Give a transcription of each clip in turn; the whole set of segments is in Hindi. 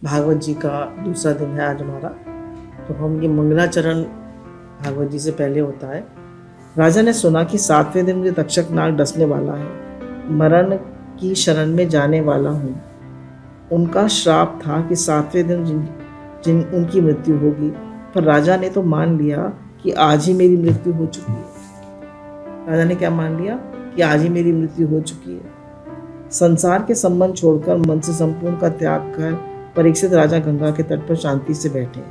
भागवत जी का दूसरा दिन है आज हमारा। तो हम ये मंगलाचरण भागवत जी से पहले होता है। राजा ने सुना कि 7वें दिन मुझे तक्षक नाग डसने वाला है, मरण की शरण में जाने वाला हूँ। उनका श्राप था कि 7वें दिन जिन उनकी मृत्यु होगी, पर राजा ने तो मान लिया कि आज ही मेरी मृत्यु हो चुकी है। राजा ने क्या मान लिया कि आज ही मेरी मृत्यु हो चुकी है। संसार के संबंध छोड़कर मन से संपूर्ण का त्याग कर परीक्षित राजा गंगा के तट पर शांति से बैठे।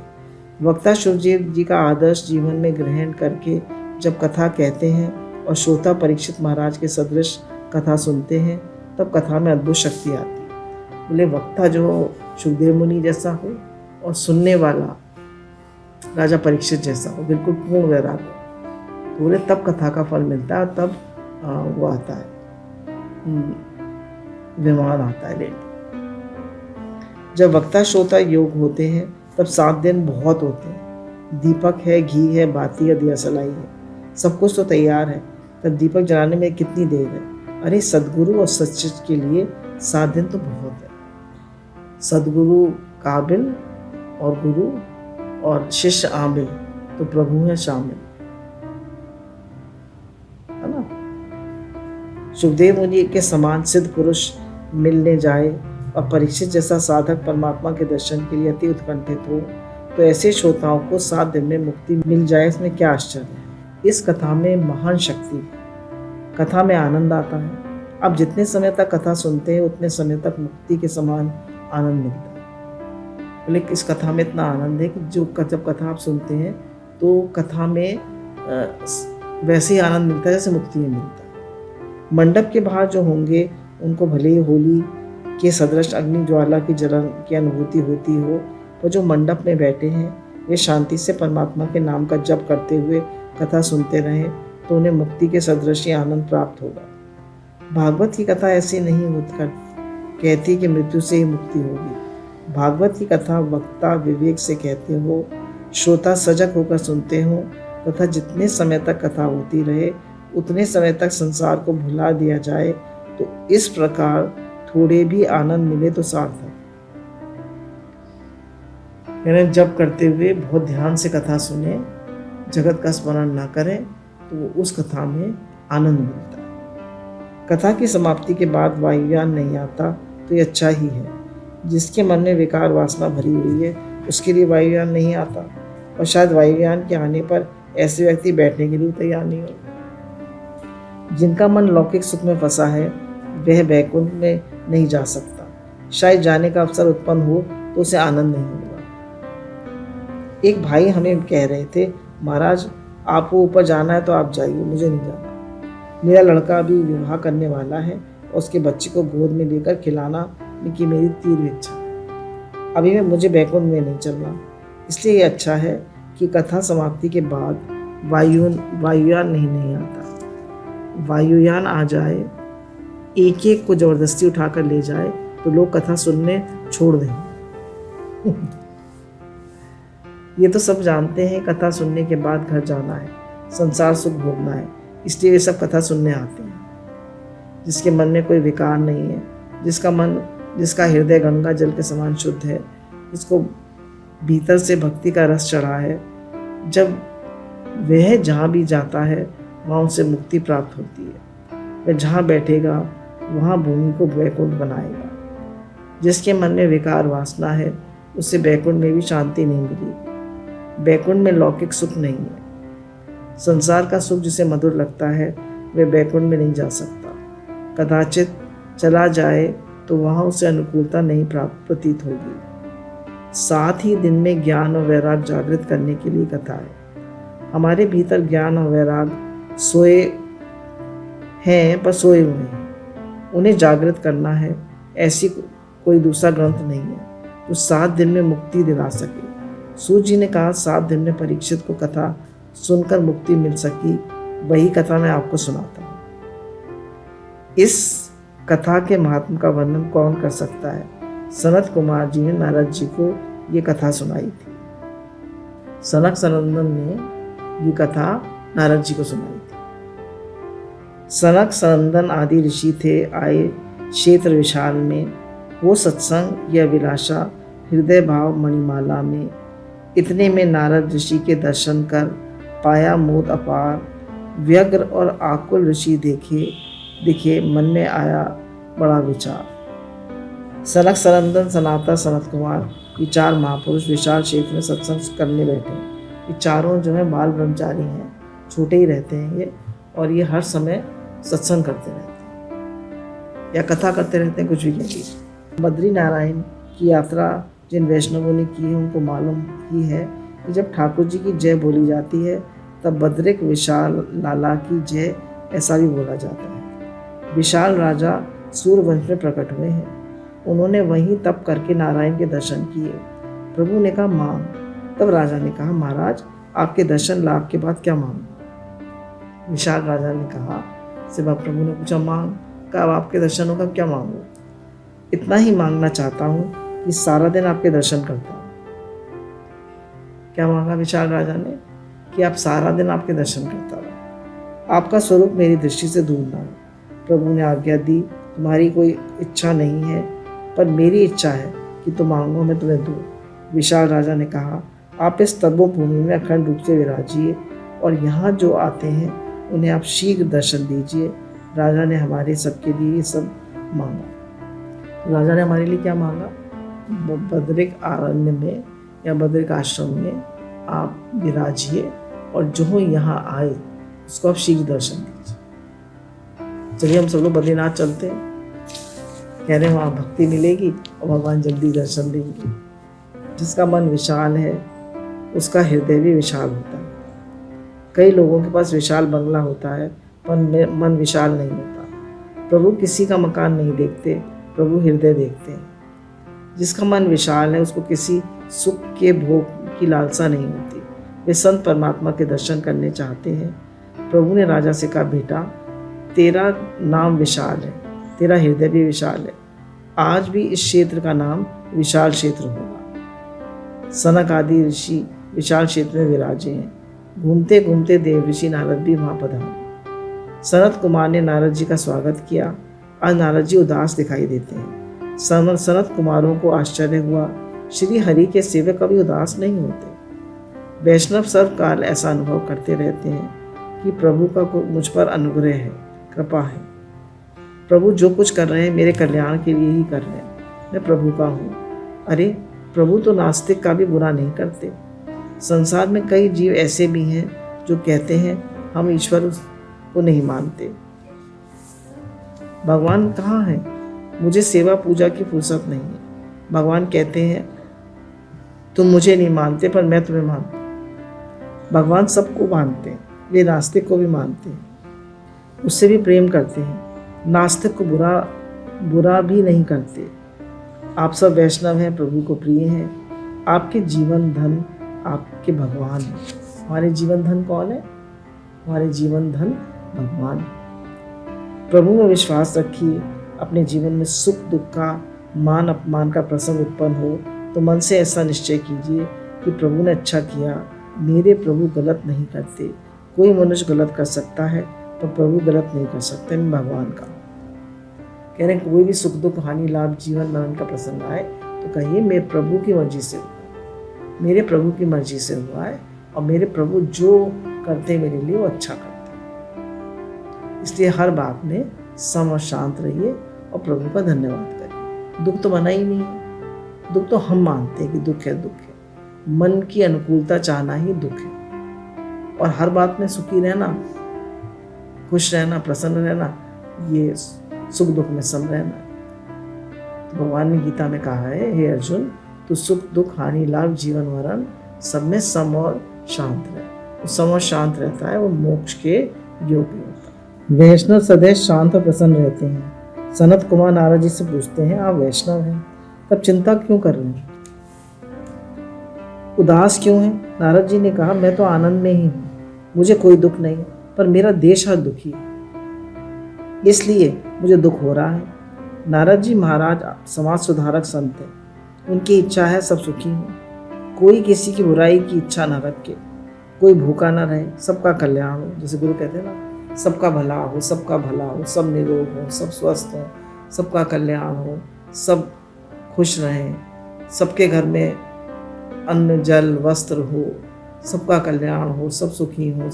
वक्ता शुभदेव जी का आदर्श जीवन में ग्रहण करके जब कथा कहते हैं और श्रोता परीक्षित महाराज के सदृश कथा सुनते हैं, तब कथा में अद्भुत शक्ति आती है। बोले वक्ता जो शुभदेव मुनि जैसा हो और सुनने वाला राजा परीक्षित जैसा हो, बिल्कुल पूर्ण वैराग हो, तो बोले तब कथा का फल मिलता है। तब वो आता है, विमान आता है लेट। जब वक्ता श्रोता योग होते हैं तब 7 दिन बहुत होते हैं। दीपक है, घी है, बाती है, दिया सलाई है, सब कुछ तो तैयार है। तब दीपक जलाने में कितनी देर है? अरे सदगुरु और सचचित के लिए 7 दिन तो बहुत है। सदगुरु काबिल और गुरु और शिष्य आमिल, तो प्रभु है शामिल, है ना। सुखदेव मुनि के समान सिद्ध पुरुष मिलने जाए और परीक्षित जैसा साधक परमात्मा के दर्शन के लिए अति उत्कंठित हो, तो ऐसे श्रोताओं को 7 दिन में मुक्ति मिल जाए, इसमें क्या आश्चर्य है। इस कथा में महान शक्ति है, कथा में आनंद आता है। अब जितने समय तक कथा सुनते हैं उतने समय तक मुक्ति के समान आनंद मिलता है। लेकिन इस कथा में इतना आनंद है कि जब कथा आप सुनते हैं तो कथा में वैसे ही आनंद मिलता है जैसे मुक्ति में मिलता है। मंडप के बाहर जो होंगे उनको भले ही होली के सदृश अग्नि ज्वाला की जलन की अनुभूति होती हो, पर जो मंडप में बैठे हैं वे शांति से परमात्मा के नाम का जप करते हुए कथा सुनते रहें, तो उन्हें मुक्ति के सदृश ही आनंद प्राप्त होगा। भागवत की कथा ऐसी नहीं होकर कहती कि मृत्यु से ही मुक्ति होगी। भागवत की कथा वक्ता विवेक से कहते हो, श्रोता सजग होकर सुनते हो, तथा जितने समय तक कथा होती रहे उतने समय तक संसार को भुला दिया जाए, तो इस प्रकार थोड़े भी आनंद मिले तो सार्थक। यानी जप करते हुए बहुत ध्यान से कथा सुने, जगत का स्मरण ना करें, तो उस कथा में आनंद मिलता है। कथा की समाप्ति के बाद वायुयान नहीं आता तो ये अच्छा ही है। जिसके मन में विकार वासना भरी हुई है उसके लिए वायुयान नहीं आता, और शायद वायुयान के आने पर ऐसे व्यक्ति बैठने के लिए तैयार नहीं होगा। जिनका मन लौकिक सुख में फंसा है वह वैकुंठ में नहीं जा सकता। शायद जाने का अवसर उत्पन्न हो तो उसे आनंद नहीं होगा। एक भाई हमें कह रहे थे, महाराज आपको ऊपर जाना है तो आप जाइए, मुझे नहीं जाना। मेरा लड़का अभी विवाह करने वाला है और उसके बच्चे को गोद में लेकर खिलाना की मेरी तीव्र इच्छा है। अभी मुझे बैकुंठ में नहीं चलना, इसलिए ये अच्छा है कि कथा समाप्ति के बाद वायुयान नहीं आता। वायुयान आ जाए, एक एक को जबरदस्ती उठाकर ले जाए, तो लोग कथा सुनने छोड़ देंगे। ये तो सब जानते हैं कथा सुनने के बाद घर जाना है, संसार सुख भोगना है, इसलिए वे सब कथा सुनने आते हैं। जिसके मन में कोई विकार नहीं है, जिसका हृदय गंगा जल के समान शुद्ध है, जिसको भीतर से भक्ति का रस चढ़ा है, जब वह जहाँ भी जाता है वहाँ उसे मुक्ति प्राप्त होती है। वह जहाँ बैठेगा वहाँ भूमि को वैकुंठ बनाएगा। जिसके मन में विकार वासना है उसे वैकुंठ में भी शांति नहीं मिलेगी। वैकुंठ में लौकिक सुख नहीं है। संसार का सुख जिसे मधुर लगता है वह वैकुंठ में नहीं जा सकता। कदाचित चला जाए तो वहाँ उसे अनुकूलता नहीं प्राप्त प्रतीत होगी। साथ ही दिन में ज्ञान और वैराग जागृत करने के लिए कथा है। हमारे भीतर ज्ञान और वैराग सोए हैं, पर सोए हुए हैं, उन्हें जागृत करना है। ऐसी कोई दूसरा ग्रंथ नहीं है जो 7 दिन में मुक्ति दिला सके। सूत जी ने कहा 7 दिन में परीक्षित को कथा सुनकर मुक्ति मिल सकी, वही कथा मैं आपको सुनाता हूँ। इस कथा के महात्म का वर्णन कौन कर सकता है? सनत कुमार जी ने नारद जी को ये कथा सुनाई थी। सनक सनंदन ने ये कथा नारद जी को सुनाई थी। सनक सनंदन आदि ऋषि थे आए क्षेत्र विशाल में, हो सत्संग यह अभिलाषा हृदय भाव मणिमाला में। इतने में नारद ऋषि के दर्शन कर पाया मोद अपार। व्यग्र और आकुल ऋषि दिखे, मन में आया बड़ा विचार। सनक सनंदन सनातन सनत कुमार, ये 4 महापुरुष विशाल क्षेत्र में सत्संग करने बैठे हैं। ये चारों जो है बाल ब्रह्मचारी हैं, छोटे ही रहते हैं ये, और ये हर समय सत्संग करते रहते हैं या कथा करते रहते हैं, कुछ भी कहिए। बद्री नारायण की यात्रा जिन वैष्णवों ने की है उनको मालूम ही है कि जब ठाकुर जी की जय बोली जाती है तब बद्रिक विशाल लाला की जय ऐसा भी बोला जाता है। विशाल राजा सूर्यवंश में प्रकट हुए हैं। उन्होंने वहीं तप करके नारायण के दर्शन किए। प्रभु ने कहा मांग। तब राजा ने कहा महाराज आपके दर्शन लाभ के बाद क्या मांगू? विशाल राजा ने कहा, सेवा प्रभु ने पूछा मांग। कहा अब आपके दर्शनों का क्या मांगू? इतना ही मांगना चाहता हूँ कि सारा दिन आपके दर्शन करता हूँ। क्या मांगा विशाल राजा ने? कि आप सारा दिन आपके दर्शन करता रहो, आपका स्वरूप मेरी दृष्टि से दूर ना हो। प्रभु ने आज्ञा दी, तुम्हारी कोई इच्छा नहीं है, पर मेरी इच्छा है कि तुम मांगो मैं तुम्हें दूँ। विशाल राजा ने कहा, आप इस तपोभूमि में अखंड रूप से विराजिए और यहाँ जो आते हैं उन्हें आप शीघ्र दर्शन दीजिए। राजा ने हमारे सबके लिए ये सब मांगा। राजा ने हमारे लिए क्या मांगा? बद्रिक अरण्य में या बद्रिक आश्रम में आप विराजिए और जो यहाँ आए उसको आप शीघ्र दर्शन दीजिए। चलिए हम सब लोग बद्रीनाथ चलते हैं। कह रहे हैं वहाँ भक्ति मिलेगी और भगवान जल्दी दर्शन देंगे। जिसका मन विशाल है उसका हृदय भी विशाल होता है। कई लोगों के पास विशाल बंगला होता है पर मन विशाल नहीं होता। प्रभु किसी का मकान नहीं देखते, प्रभु हृदय देखते हैं। जिसका मन विशाल है उसको किसी सुख के भोग की लालसा नहीं होती। वे संत परमात्मा के दर्शन करने चाहते हैं। प्रभु ने राजा से कहा, बेटा तेरा नाम विशाल है, तेरा हृदय भी विशाल है। आज भी इस क्षेत्र का नाम विशाल क्षेत्र होगा। सनक आदि ऋषि विशाल क्षेत्र में विराजे हैं। घूमते घूमते देव ऋषि नारद भी वहां पधारे। सनत कुमार ने नारद जी का स्वागत किया। आज नारद जी उदास दिखाई देते हैं। सनत कुमारों को आश्चर्य हुआ, श्री हरि के सेवक कभी उदास नहीं होते। वैष्णव सर्वकाल ऐसा अनुभव करते रहते हैं कि प्रभु का मुझ पर अनुग्रह है, कृपा है। प्रभु जो कुछ कर रहे हैं मेरे कल्याण के लिए ही कर रहे हैं। मैं प्रभु का हूँ। अरे प्रभु तो नास्तिक का भी बुरा नहीं करते। संसार में कई जीव ऐसे भी हैं जो कहते हैं हम ईश्वर को नहीं मानते। भगवान कहाँ है? मुझे सेवा पूजा की फुर्सत नहीं है। भगवान कहते हैं तुम मुझे नहीं मानते पर मैं तुम्हें मानता हूँ। भगवान सबको मानते हैं, वे नास्तिक को भी मानते हैं, उससे भी प्रेम करते हैं। नास्तिक को बुरा भी नहीं करते। आप सब वैष्णव हैं, प्रभु को प्रिय हैं। आपके जीवन धन आपके भगवान हैं। हमारे जीवन धन कौन है? हमारे जीवन धन भगवान। प्रभु में विश्वास रखिए। अपने जीवन में सुख दुख का, मान अपमान का प्रसंग उत्पन्न हो तो मन से ऐसा निश्चय कीजिए कि प्रभु ने अच्छा किया। मेरे प्रभु गलत नहीं करते। कोई मनुष्य गलत कर सकता है पर प्रभु गलत नहीं कर सकते। मैं भगवान का कह रहे हैं कोई भी सुख दुख हानि लाभ जीवन मरण का प्रसंग आए तो कहिए मेरे प्रभु की मर्जी से हुआ, मेरे प्रभु की मर्जी से हुआ है और मेरे प्रभु जो करते मेरे लिए वो अच्छा करते हैं। इसलिए हर बात में सम और शांत रहिए और प्रभु का धन्यवाद करिए। दुख तो बना ही नहीं है। दुख तो हम मानते हैं कि दुख है, दुख है। मन की अनुकूलता चाहना ही दुख है। और हर बात में सुखी रहना, खुश रहना, प्रसन्न रहना, ये सुख दुख में सम रहना। तो भगवान ने गीता में कहा है, हे अर्जुन तू सुख दुख हानि लाभ जीवन मरण सब में सम और शांत रहे। तो सम और शांत रहता है वो मोक्ष के योग्य होता है। वैष्णव सदैव शांत और प्रसन्न रहते हैं। सनत कुमार नारद जी से पूछते हैं आप वैष्णव हैं तब चिंता क्यों कर रहे हैं, उदास क्यों हैं? नारद जी ने कहा मैं तो आनंद में ही हूँ, मुझे कोई दुख नहीं, पर मेरा देश हर दुखी है, इसलिए मुझे दुख हो रहा है। नारद जी महाराज समाज सुधारक संत हैं। उनकी इच्छा है सब सुखी हों। कोई किसी की बुराई की इच्छा न रखे, कोई भूखा न रहे, सबका कल्याण हो। जैसे गुरु कहते हैं ना, सबका भला हो, सबका भला हो, सब निरोग हो, सब स्वस्थ हो, सबका कल्याण हो, सब खुश रहें, सबके घर में अन्न जल वस्त्र हो, सबका कल्याण हो, सब सुखी हो,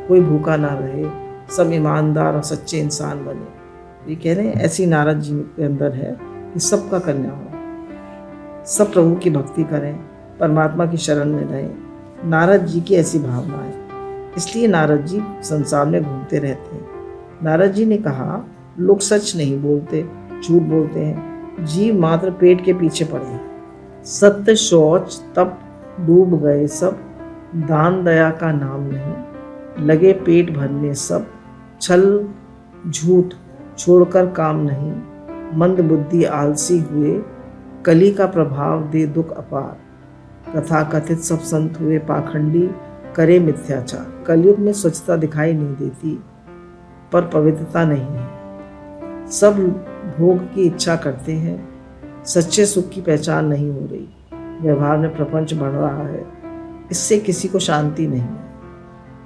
कोई भूखा ना रहे, सब ईमानदार और सच्चे इंसान बने। ये कह रहे हैं ऐसी नारद जी के अंदर है कि सबका कल्याण हो, सब प्रभु की भक्ति करें, परमात्मा की शरण में रहें। नारद जी की ऐसी भावना है, इसलिए नारद जी संसार में घूमते रहते हैं। नारद जी ने कहा, लोग सच नहीं बोलते, झूठ बोलते हैं, जीव मात्र पेट के पीछे पड़े हैं। सत्य शौच तप डूब गए सब, दान दया का नाम नहीं, लगे पेट भरने सब, छल झूठ छोड़कर काम नहीं, मंद बुद्धि आलसी हुए, कली का प्रभाव दे दुख अपार, तथा कथित सब संत हुए पाखंडी, करे मिथ्याचार। कलयुग में स्वच्छता दिखाई नहीं देती पर पवित्रता नहीं है। सब भोग की इच्छा करते हैं, सच्चे सुख की पहचान नहीं हो रही। व्यवहार में प्रपंच बढ़ रहा है, इससे किसी को शांति नहीं है।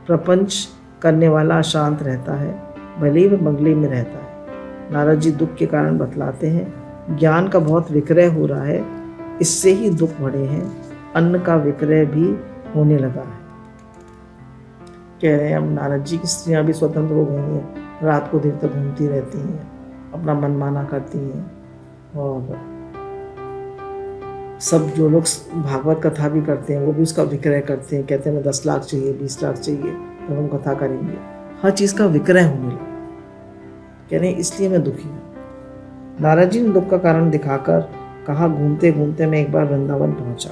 प्रपंच करने वाला अशांत रहता है, भले ही वह बंगले में रहता है। नारद जी दुख के कारण बतलाते हैं, ज्ञान का बहुत विक्रय हो रहा है, इससे ही दुख बढ़े हैं। अन्न का विक्रय भी होने लगा है। कह रहे हैं हम नारद जी की स्त्रियाँ भी स्वतंत्र हो गई हैं, रात को देर तक घूमती रहती हैं, अपना मनमाना करती हैं, और सब जो लोग भागवत कथा भी करते हैं वो भी उसका विक्रय करते हैं। कहते हैं मैं 10 लाख चाहिए, 20 लाख चाहिए, तो हम कथा करेंगे। हर चीज़ का विक्रय होने लगा। कह रहे हैं इसलिए मैं दुखी हूँ। नारद जी ने दुख का कारण दिखाकर कहा, घूमते घूमते मैं एक बार वृंदावन पहुंचा।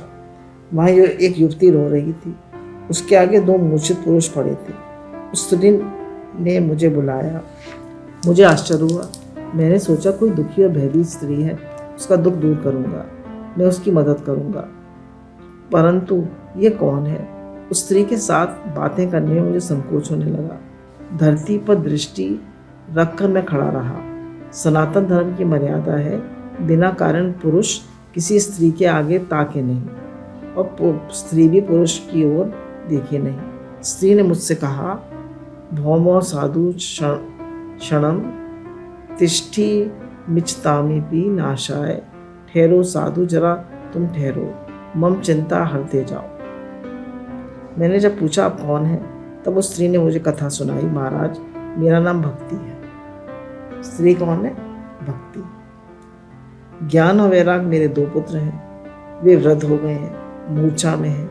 वहाँ एक युवती रो रही थी, उसके आगे 2 मूर्छित पुरुष पड़े थे। उस स्त्री ने मुझे बुलाया, मुझे आश्चर्य हुआ। मैंने सोचा कोई दुखी और भयभीत स्त्री है, उसका दुख दूर करूँगा, मैं उसकी मदद करूँगा। परंतु ये कौन है? उस स्त्री के साथ बातें करने में मुझे संकोच होने लगा। धरती पर दृष्टि रखकर मैं खड़ा रहा। सनातन धर्म की मर्यादा है, बिना कारण पुरुष किसी स्त्री के आगे ताके नहीं, और स्त्री भी पुरुष की ओर देखे नहीं। स्त्री ने मुझसे कहा, भौमो साधु क्षणम तिष्ठी मिचतामी पी नाशाय, ठहरो साधु जरा तुम ठहरो, मम चिंता हरते जाओ। मैंने जब पूछा आप कौन है, तब उस स्त्री ने मुझे कथा सुनाई, महाराज मेरा नाम भक्ति है। स्त्री कौन है? भक्ति। ज्ञान और वैराग मेरे 2 पुत्र हैं, वे वृद्ध हो गए हैं, मूर्छा में हैं।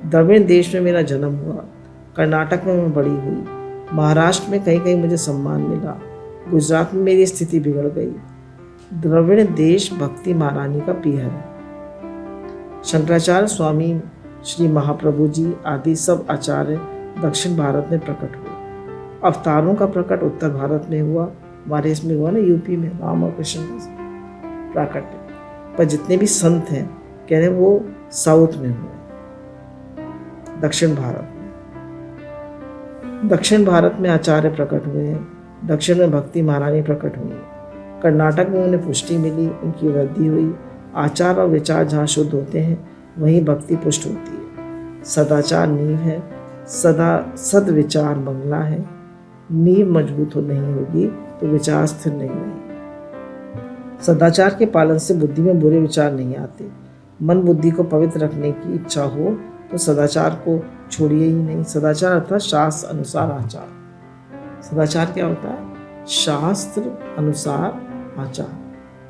द्रविड़ देश में मेरा जन्म हुआ, कर्नाटक में मैं बड़ी हुई, महाराष्ट्र में कहीं कहीं मुझे सम्मान मिला, गुजरात में मेरी स्थिति बिगड़ गई। द्रविड़ देश भक्ति महारानी का पीहर है। शंकराचार्य स्वामी, श्री महाप्रभु जी आदि सब आचार्य दक्षिण भारत में प्रकट हुए। अवतारों का प्रकट उत्तर भारत में हुआ, हमारे इसमें हुआ ना यूपी में, राम और कृष्ण प्रकट। पर जितने भी संत हैं कह रहे वो साउथ में हुए, दक्षिण भारत में। दक्षिण भारत में आचार्य प्रकट हुए हैं, दक्षिण में भक्ति महारानी प्रकट हुई। कर्नाटक में उन्हें पुष्टि मिली, उनकी वृद्धि हुई। आचार और विचार जहाँ शुद्ध होते हैं वहीं भक्ति पुष्ट होती है। सदाचार नींव है, सदविचार बंगला है। नींव मजबूत नहीं होगी तो विचार स्थिर नहीं रहेंगे। सदाचार के पालन से बुद्धि में बुरे विचार नहीं आते। मन बुद्धि को पवित्र रखने की इच्छा हो तो सदाचार को छोड़िए ही नहीं। सदाचार अर्थात शास्त्र अनुसार आचार। सदाचार क्या होता है? शास्त्र अनुसार आचार।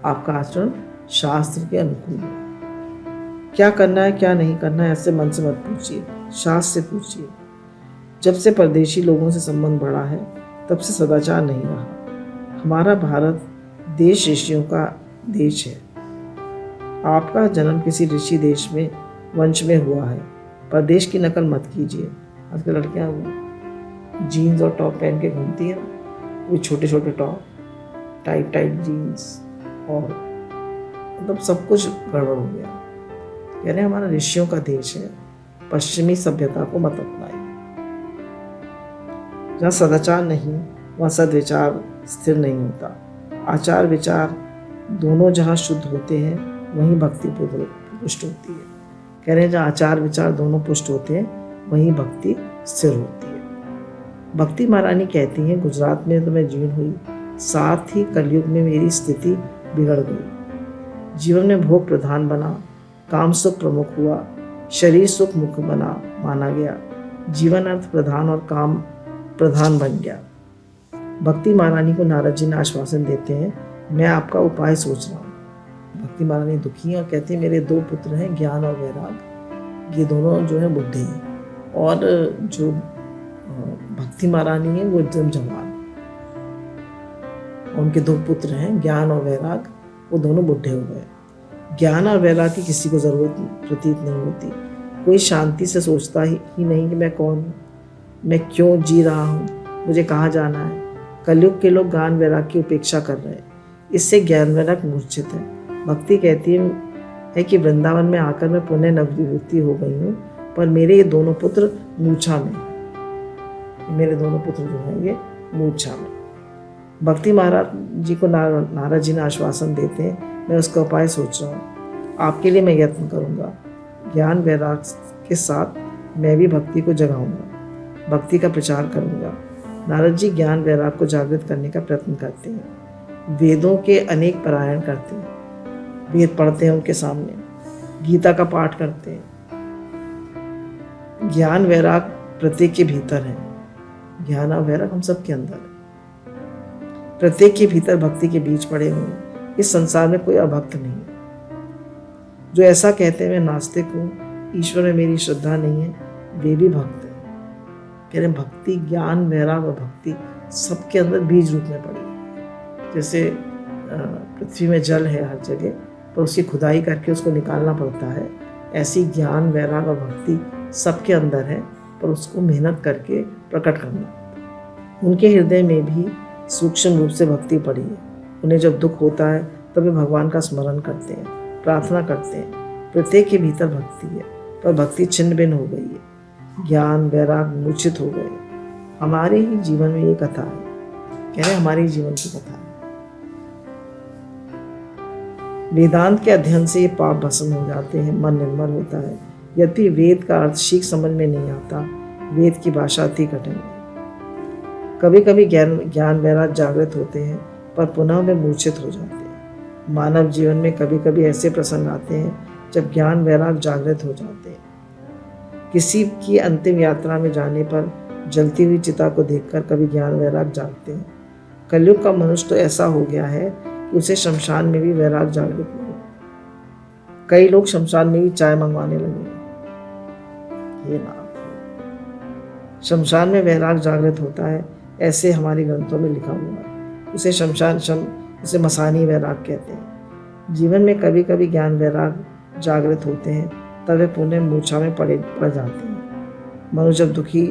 आपका आचरण शास्त्र के अनुकूल है। क्या करना है क्या नहीं करना है ऐसे मन से मत पूछिए, शास्त्र से पूछिए। जब से परदेशी लोगों से संबंध बढ़ा है तब से सदाचार नहीं रहा। हमारा भारत देश ऋषियों का देश है। आपका जन्म किसी ऋषि देश में वंश में हुआ है। परदेश की नकल मत कीजिए। आजकल लड़कियां जीन्स और टॉप पहन के घूमती हैं, वो छोटे छोटे टॉप, टाइट जीन्स, और मतलब सब कुछ गड़बड़ हो गया। कह रहे हमारा ऋषियों का देश है, पश्चिमी सभ्यता को मत अपनाइए। जहाँ सदाचार नहीं वहाँ सदविचार स्थिर नहीं होता। आचार विचार दोनों जहाँ शुद्ध होते हैं वहीं भक्ति पुष्ट होती है। कह रहे हैं जहाँ आचार विचार दोनों पुष्ट होते हैं वहीं भक्ति स्थिर होती है। भक्ति महारानी कहती हैं, गुजरात में तो मैं जीर्ण हुई, साथ ही कलयुग में मेरी स्थिति बिगड़ गई। जीवन में भोग प्रधान बना, काम सुख प्रमुख हुआ, शरीर सुख मुख्य माना गया, जीवन अर्थ प्रधान और काम प्रधान बन गया। भक्ति महारानी को नारद जी ने आश्वासन देते हैं, मैं आपका उपाय सोच रहा हूँ। भक्ति महारानी दुखी हैं और कहती है, मेरे 2 पुत्र हैं, ज्ञान और वैराग, ये दोनों जो है बुढ़े हैं, और जो भक्ति महारानी है वो एकदम जवान। उनके 2 पुत्र हैं, ज्ञान और वैराग, वो दोनों बुढ़े हो गए। ज्ञान और वैराग की किसी को जरूरत प्रतीत नहीं होती। कोई शांति से सोचता ही नहीं कि मैं कौन हूँ, मैं क्यों जी रहा हूँ, मुझे कहाँ जाना है। कलयुग के लोग ज्ञान वैराग की उपेक्षा कर रहे हैं, इससे ज्ञान वैराग मूर्छित है। भक्ति कहती है कि वृंदावन में आकर मैं पुनः नवनिवृत्ति हो गई हूँ, पर मेरे ये दोनों पुत्र मूर्छा में, मेरे दोनों पुत्र जो हैं ये मूर्छा में। भक्ति महाराज जी को नारद जी ने आश्वासन देते हैं, मैं उसका उपाय सोच रहा हूँ, आपके लिए मैं यत्न करूँगा। ज्ञान वैराग के साथ मैं भी भक्ति को जगाऊंगा, भक्ति का प्रचार करूँगा। नारद जी ज्ञान वैराग को जागृत करने का प्रयत्न करते हैं, वेदों के अनेक पारायण करते हैं, वेद पढ़ते हैं उनके सामने, गीता का पाठ करते हैं। ज्ञान वैराग प्रत्येक के भीतर है, ज्ञान और वैराग हम सबके अंदर है। प्रत्येक के भीतर भक्ति के बीज पड़े हुए हैं। इस संसार में कोई अभक्त नहीं है। जो ऐसा कहते हैं मैं नास्तिक हूँ, ईश्वर में मेरी श्रद्धा नहीं है, वे भी भक्त हैं। कह रहे भक्ति, ज्ञान वैराग और भक्ति सबके अंदर बीज रूप में पड़ी है। जैसे पृथ्वी में जल है हर जगह, पर उसकी खुदाई करके उसको निकालना पड़ता है, ऐसी ज्ञान वैराग और भक्ति सबके अंदर है, पर उसको मेहनत करके प्रकट करना। उनके हृदय में भी सूक्ष्म रूप से भक्ति पड़ी है। उन्हें जब दुख होता है तब वे भगवान का स्मरण करते हैं, प्रार्थना करते हैं। प्रत्येक के भीतर भक्ति है, पर भक्ति छिन्न भिन्न हो गई है, ज्ञान वैराग मूर्छित हो गए। हमारे ही जीवन में ये कथा है, कह रहे हमारे ही जीवन की कथा है। वेदांत के अध्ययन से ये पाप भस्म हो जाते हैं, मन निर्मल होता है। यद्यपि वेद का अर्थ शीघ्र समझ में नहीं आता, वेद की भाषा अति कठिन है। कभी कभी ज्ञान वैराग जागृत होते हैं, पर पुनः वे मूर्छित हो जाते हैं। मानव जीवन में कभी कभी ऐसे प्रसंग आते हैं जब ज्ञान वैराग जागृत हो जाते हैं। किसी की अंतिम यात्रा में जाने पर जलती हुई चिता को देखकर कभी ज्ञान वैराग जागते हैं। कलयुग का मनुष्य तो ऐसा हो गया है कि उसे शमशान में भी वैराग जागृत नहीं। कई लोग शमशान में भी चाय मंगवाने लगे। ये नाथ है। शमशान में वैराग जागृत होता है, ऐसे हमारे ग्रंथों में लिखा हुआ है। उसे मसानी वैराग कहते हैं। जीवन में कभी कभी ज्ञान वैराग जागृत होते हैं, तब वे पुनः मूर्छा में पड़ जाते हैं। मनुष्य जब दुखी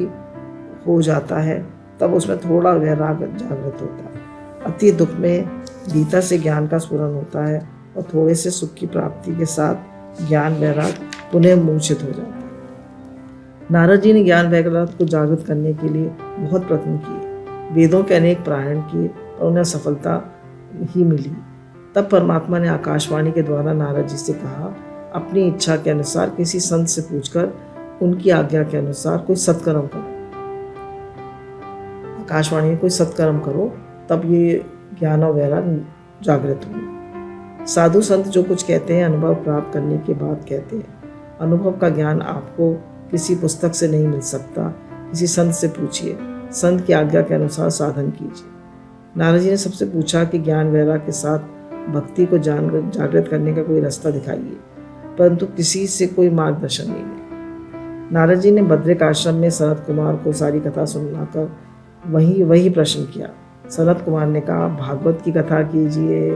हो जाता है तब उसमें थोड़ा वैराग जागृत होता है। अति दुख में गीता से ज्ञान का स्फुरन होता है और थोड़े से सुख की प्राप्ति के साथ ज्ञान वैराग पुनः मूर्छित हो जाता है। नारद जी ने ज्ञान वैराग को जागृत करने के लिए बहुत प्रयत्न किए, वेदों के अनेक पारायण किए, और उन्हें सफलता ही मिली। तब परमात्मा ने आकाशवाणी के द्वारा नारद जी से कहा, अपनी इच्छा के अनुसार किसी संत से पूछकर उनकी आज्ञा के अनुसार कोई सत्कर्म करो। आकाशवाणी में कोई सत्कर्म करो, तब ये ज्ञान और वैराग जागृत होंगे। साधु संत जो कुछ कहते हैं अनुभव प्राप्त करने के बाद कहते हैं। अनुभव का ज्ञान आपको किसी पुस्तक से नहीं मिल सकता, किसी संत से पूछिए, संत की आज्ञा के अनुसार साधन कीजिए। नारद जी ने सबसे पूछा कि ज्ञान वैराग के साथ भक्ति को जागृत करने का कोई रास्ता दिखाइए, परंतु किसी से कोई मार्गदर्शन नहीं मिला। नारद जी ने बद्रिक आश्रम में सनत कुमार को सारी कथा सुनाकर वही प्रश्न किया। सनत कुमार ने कहा, भागवत की कथा कीजिए,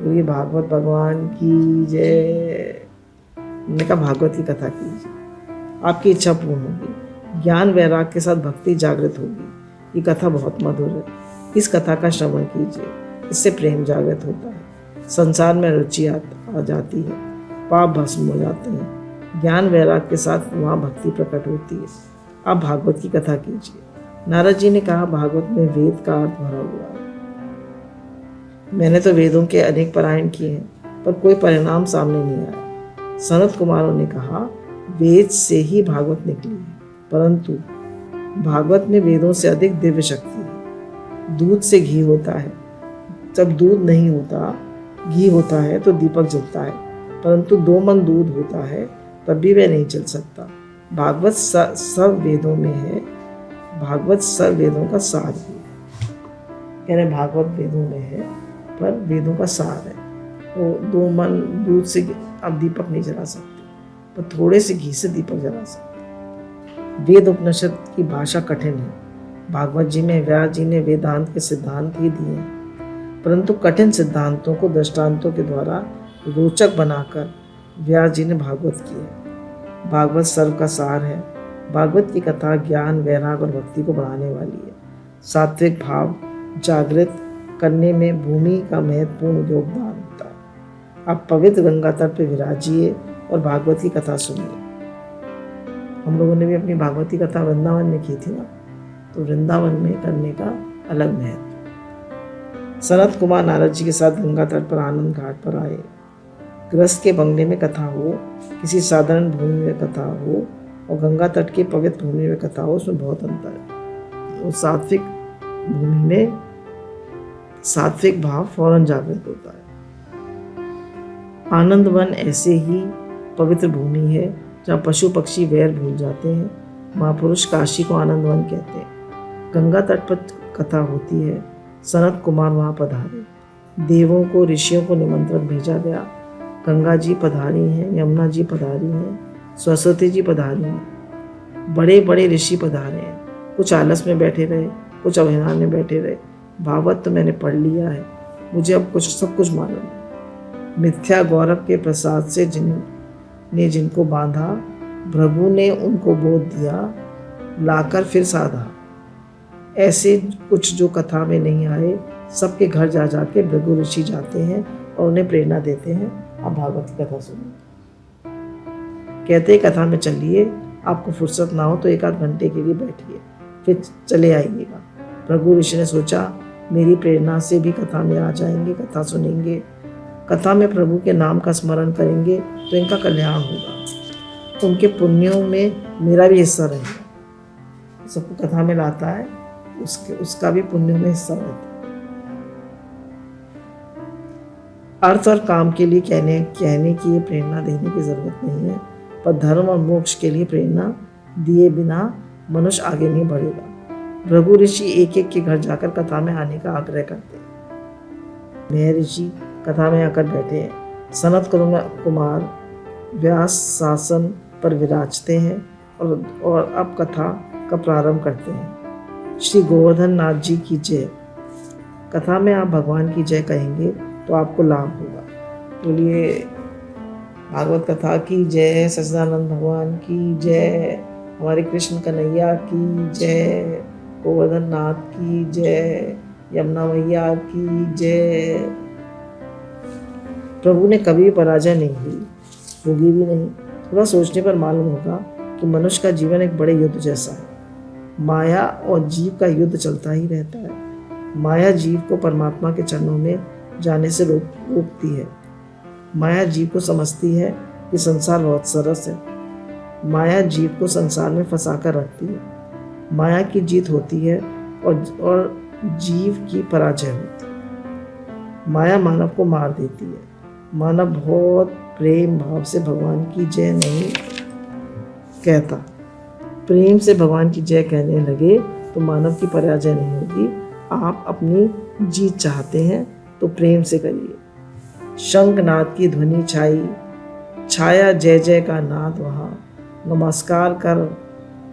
बोलिए भागवत भगवान की जय। उन्होंने कहा भागवत की कथा कीजिए, आपकी इच्छा पूर्ण होगी, ज्ञान वैराग के साथ भक्ति जागृत होगी। ये कथा बहुत मधुर है, इस कथा का श्रवण कीजिए, इससे प्रेम जागृत होता है, संसार में रुचि आ जाती है, पाप भस्म हो जाते हैं, ज्ञान वैराग के साथ वहाँ भक्ति प्रकट होती है। आप भागवत की कथा कीजिए। नारद जी ने कहा, भागवत में वेद का अर्थ भरा हुआ है। मैंने तो वेदों के अनेक पारायण किए हैं, पर कोई परिणाम सामने नहीं आया। सनत कुमारों ने कहा, वेद से ही भागवत निकली है, परंतु भागवत में वेदों से अधिक दिव्य शक्ति है। दूध से घी होता है, जब दूध नहीं होता, घी होता है तो दीपक जलता है। परंतु दो मन दूध होता है तब भी वह नहीं चल सकता। भागवत सब वेदों में है, भागवत सब वेदों का सार भी है। कह रहे भागवत वेदों में है पर वेदों का सार है। वो दो मन दूध से आप दीपक नहीं जला सकते, पर थोड़े से घी से दीपक जला सकते। वेद उपनिषद की भाषा कठिन है। भागवत जी में व्यास जी ने वेदांत के सिद्धांत ही दिए हैं, परंतु कठिन सिद्धांतों को दृष्टांतों के द्वारा रोचक बनाकर व्यास जी ने भागवत की है। भागवत सर्व का सार है। भागवत की कथा ज्ञान, वैराग और भक्ति को बढ़ाने वाली है। सात्विक भाव जागृत करने में भूमि का महत्वपूर्ण योगदान होता है। आप पवित्र गंगा तट पर विराजिए और भागवत की कथा सुनिए। हम लोगों ने भी अपनी भागवत की कथा वृंदावन में की थी ना, तो वृंदावन में करने का अलग महत्व। सनत कुमार नारद जी के साथ गंगा तट पर आनंद घाट पर आए। गृहस्थ के बंगले में कथा हो, किसी साधारण भूमि में कथा हो और गंगा तट की पवित्र भूमि में कथा हो, उसमें बहुत अंतर है। वो सात्विक भूमि में सात्विक भाव फौरन जागृत होता है। आनंद वन ऐसे ही पवित्र भूमि है जहाँ पशु पक्षी वैर भूल जाते हैं। महापुरुष काशी को आनंद वन कहते हैं। गंगा तट पर कथा होती है। सनत कुमार वहाँ पधारे। देवों को, ऋषियों को निमंत्रण भेजा गया। गंगा जी पधारी हैं, यमुना जी पधारी हैं, सरस्वती जी पधारी हैं, बड़े बड़े ऋषि पधारे हैं। कुछ आलस में बैठे रहे, कुछ अभिमान में बैठे रहे। भागवत तो मैंने पढ़ लिया है, मुझे अब सब कुछ मालूम है। मिथ्या गौरव के प्रसाद से जिनको बांधा, भृगु ने उनको बोध दिया, लाकर फिर साधा। ऐसे कुछ जो कथा में नहीं आए, सबके घर जा जाके भृगु ऋषि जाते हैं और उन्हें प्रेरणा देते हैं, आप भागवत की कथा सुनिए। कहते हैं कथा में चलिए, आपको फुर्सत ना हो तो एक आध घंटे के लिए बैठिए, फिर चले आइएगा। भृगु ऋषि ने सोचा मेरी प्रेरणा से भी कथा में आ जाएंगे, कथा सुनेंगे, कथा में प्रभु के नाम का स्मरण करेंगे तो इनका कल्याण होगा, उनके पुण्यों में मेरा भी हिस्सा रहेगा। सबको कथा में लाता है, उसका भी पुण्यों में हिस्सा रहता है। अर्थ और काम के लिए कहने की ये प्रेरणा देने की जरूरत नहीं है, पर धर्म और मोक्ष के लिए प्रेरणा दिए बिना मनुष्य आगे नहीं बढ़ेगा। भृगु ऋषि एक एक के घर जाकर कथा में आने का आग्रह करते हैं। महर्षि कथा में आकर बैठे हैं। सनत कुमार व्यास शासन पर विराजते हैं और अब कथा का प्रारंभ करते हैं। श्री गोवर्धन नाथ जी की जय। कथा में आप भगवान की जय कहेंगे तो आपको लाभ होगा। बोलिए भागवत कथा की जय, सच्चिदानंद भगवान की जय, हमारे कृष्ण कन्हैया की जय, गोवर्धन नाथ की जय, यमुना मैया की जय। प्रभु ने कभी पराजय नहीं दी, होगी भी नहीं। थोड़ा सोचने पर मालूम होगा कि मनुष्य का जीवन एक बड़े युद्ध जैसा है। माया और जीव का युद्ध चलता ही रहता है। माया जीव को परमात्मा के चरणों में जाने से रोकती है। माया जीव को समझती है कि संसार बहुत सरस है। माया जीव को संसार में फंसा कर रखती है। माया की जीत होती है और जीव की पराजय होती है। माया मानव को मार देती है। मानव बहुत प्रेम भाव से भगवान की जय नहीं कहता। प्रेम से भगवान की जय कहने लगे तो मानव की पराजय नहीं होगी। आप अपनी जीत चाहते हैं तो प्रेम से करिए। शंखनाद की ध्वनि छाया जय जय का नाद वहाँ, नमस्कार कर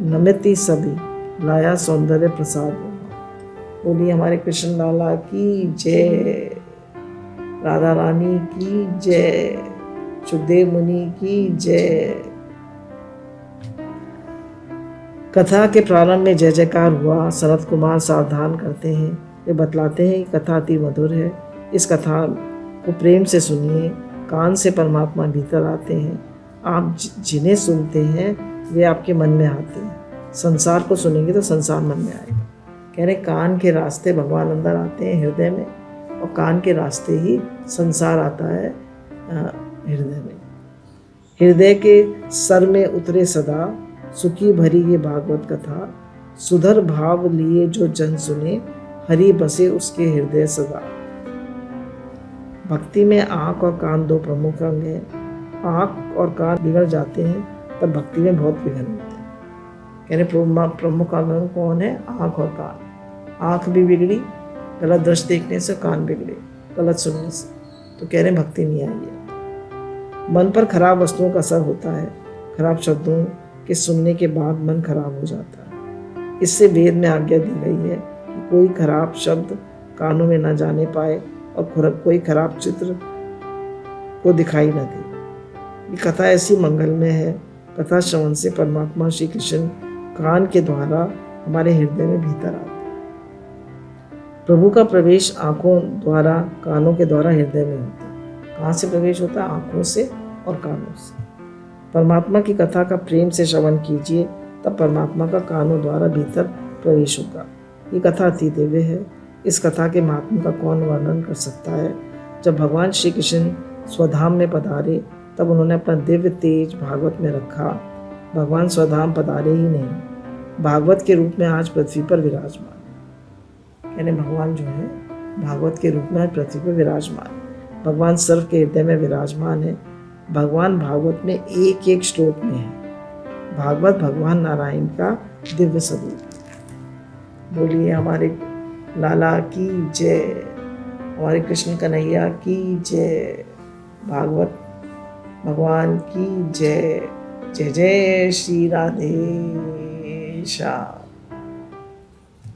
नमिति सभी, लाया सौंदर्य प्रसाद वहाँ। बोलिए हमारे कृष्ण लाला की जय, राधा रानी की जय, सुखदेव मुनि की जय। कथा के प्रारंभ में जय जयकार हुआ। सनत कुमार सावधान करते हैं, वे बतलाते हैं कि कथा अति मधुर है। इस कथा को प्रेम से सुनिए। कान से परमात्मा भीतर आते हैं। आप जिन्हें सुनते हैं वे आपके मन में आते हैं। संसार को सुनेंगे तो संसार मन में आएगा। कह रहे कान के रास्ते भगवान अंदर आते हैं हृदय में, और कान के रास्ते ही संसार आता है हृदय में। हृदय के सर में उतरे सदा, सुखी भरी ये भागवत कथा। सुधर भाव लिए जो जन सुने, हरि बसे उसके हृदय सदा। भक्ति में आँख और कान दो प्रमुख अंग हैं। आँख और कान बिगड़ जाते हैं तब भक्ति में बहुत विघ्न होते हैं। कह रहे प्रमुख अंग कौन है? आँख और कान। आँख भी बिगड़ी गलत दृश्य देखने से, कान बिगड़े गलत सुनने से, तो कह रहे भक्ति नहीं आई है। मन पर खराब वस्तुओं का असर होता है। खराब शब्दों के सुनने के बाद मन खराब हो जाता है। इससे वेद में आज्ञा दी गई है कि कोई खराब शब्द कानों में न जाने पाए और कोई खराब चित्र को दिखाई न दे। ये कथा ऐसी मंगलमय है। कथा श्रवण से परमात्मा श्री कृष्ण कान के द्वारा हमारे हृदय में भीतर आते हैं। प्रभु का प्रवेश आंखों द्वारा, कानों के द्वारा हृदय में होता है। कहाँ से प्रवेश होता है? आंखों से और कानों से। परमात्मा की कथा का प्रेम से श्रवण कीजिए, तब परमात्मा का कानों द्वारा भीतर प्रवेश होगा। ये कथा अति दिव्य है। इस कथा के महात्म्य का कौन वर्णन कर सकता है? जब भगवान श्री कृष्ण स्वधाम में पधारे तब उन्होंने अपना दिव्य तेज भागवत में रखा। भगवान स्वधाम पधारे ही नहीं, भागवत के रूप में आज पृथ्वी पर विराजमान। यानी भगवान जो है भागवत के रूप में आज पृथ्वी पर विराजमान। भगवान सर्व के हृदय में विराजमान है। भगवान भागवत में एक एक श्लोक में है। भागवत भगवान नारायण का दिव्य स्वरूप। बोलिए हमारे लाला की जय, हमारे कृष्ण कन्हैया की जय, भागवत भगवान की जय। जय जय श्री राधे श्याम।